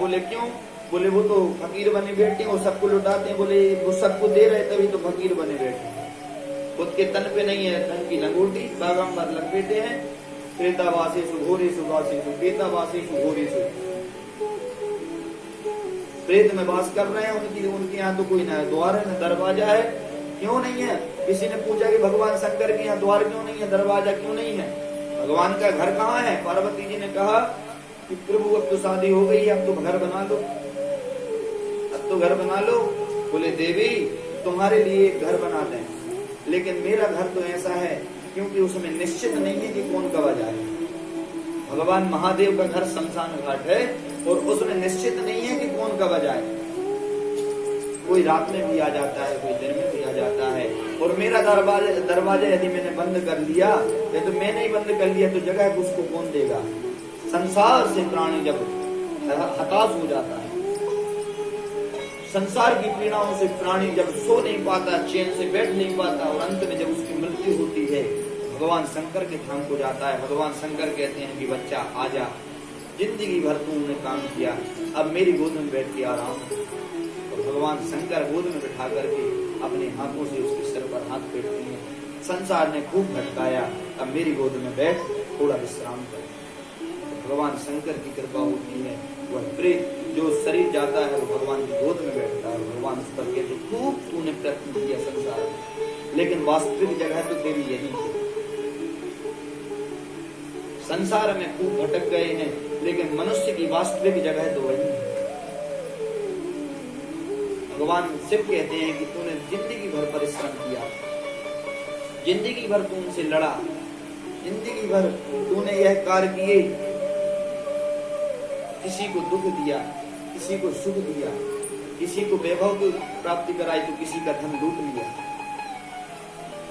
बोले क्यों? बोले वो तो फकीर बने बैठे हैं, वो सबको लुटाते हैं। बोले वो सबको दे रहे तभी तो फकीर बने बैठे हैं। खुद के तन पे नहीं है धन की लंगोटी, बागंबर लपेटे हैं। प्रेतावासेषु घोरेषु वासेषु प्रेतावासेषु घोरेषु, प्रेत में वास कर रहे हैं। उनके यहाँ तो कोई ना द्वार है न दरवाजा है। क्यों नहीं है? किसी ने पूछा कि भगवान शंकर के यहाँ द्वार क्यों नहीं है, दरवाजा क्यों नहीं है? भगवान का घर कहाँ है? पार्वती जी ने कहा कि प्रभु अब तो शादी हो गई है, अब तो घर बना लो, अब तो घर बना लो। बोले देवी तुम्हारे लिए एक घर बना दें, लेकिन मेरा घर तो ऐसा है क्योंकि उसमें निश्चित नहीं है कि कौन कब आ जाए। भगवान महादेव का घर शमशान घाट है और उसमें निश्चित नहीं है कि कौन कब आ जाए। कोई रात में भी आ जाता है, कोई दिन में भी आ जाता है। और मेरा दरवाजा यदि मैंने बंद कर लिया, या तो मैंने ही बंद कर लिया, तो जगह उसको कौन देगा? संसार से प्राणी जब हताश हो जाता है, संसार की पीड़ाओं से प्राणी जब सो नहीं पाता, चैन से बैठ नहीं पाता, और अंत में जब उसकी मृत्यु होती है, भगवान शंकर के धाम को जाता है। भगवान शंकर कहते हैं कि बच्चा आजा, जिंदगी भर तुमने काम किया, अब मेरी गोद में बैठ के आराम। तो भगवान शंकर गोद में बैठा करके अपने हाथों से उसके सिर पर हाथ फेरते हैं। संसार ने खूब भटकाया, अब मेरी गोद में बैठ, थोड़ा विश्राम कर। भगवान शंकर की कृपा होती है, वह प्रेत जो शरीर जाता है वो भगवान की गोद में बैठता है। भगवान उस पर कहते खूब तूने प्रयत्न किया संसार में, लेकिन वास्तविक जगह तो तेरी यही है। संसार में खूब भटक गए हैं, लेकिन मनुष्य की वास्तविक जगह तो वही है। भगवान शिव कहते हैं कि तूने जिंदगी भर परिश्रम किया, जिंदगी भर तू उनसे लड़ा, जिंदगी भर तूने यह कार्य किए, किसी को दुख दिया, किसी को सुख दिया, किसी को वैभव की प्राप्ति कराई, तो किसी का धन लूट लिया।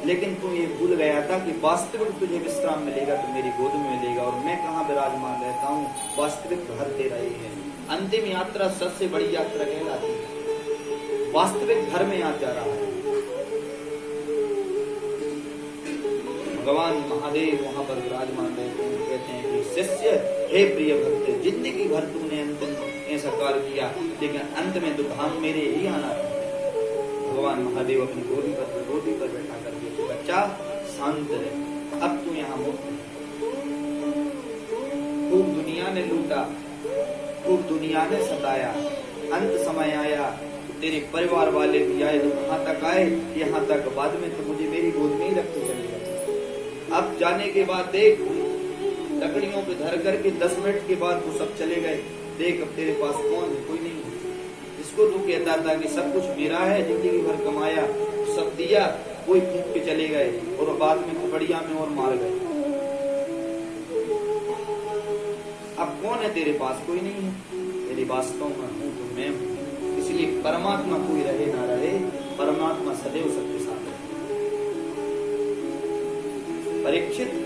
लेकिन तू ये भूल गया था कि वास्तविक तुझे विश्राम मिलेगा तो मेरी गोद में मिलेगा, और मैं कहाँ विराजमान रहता हूँ? वास्तविक घर तेरा ही है। अंतिम यात्रा सबसे बड़ी यात्रा कहलाती है, वास्तविक घर में आज जा रहा है। भगवान महादेव वहां पर विराजमान रहते हैं, कहते हैं कि शिष्य हे प्रिय भक्त, जिंदगी भर तूने अंतिम ऐसा कार्य किया, लेकिन अंत में तो धाम मेरे ही आना था। भगवान महादेव अपनी गोदी पर बैठा करके, बच्चा शांत रहे, अब तू यहाँ मुक्त है। खूब दुनिया ने लूटा, खूब दुनिया ने सताया, अंत समय आया, तेरे परिवार वाले भी आए, तो कहाँ तक आए? यहाँ तक, बाद में तो मुझे मेरी गोद में ही रख के चले गए। अब जाने के बाद देख, लकड़ियों पे धर करके 10 मिनट के बाद वो सब चले गए। देख अब तेरे पास कौन है? कोई नहीं है। जिसको तू कहता था कि सब कुछ मेरा है, जिंदगी भर कमाया, सब दिया, कोई फूंक के चले गए, और बाद में कुपड़िया में और मार गए। अब कौन है तेरे पास? कोई नहीं है। तेरी वास्तव में हूँ तो मैं हूँ। इसलिए परमात्मा कोई रहे ना रहे, परमात्मा सदैव सबके साथ है। परीक्षित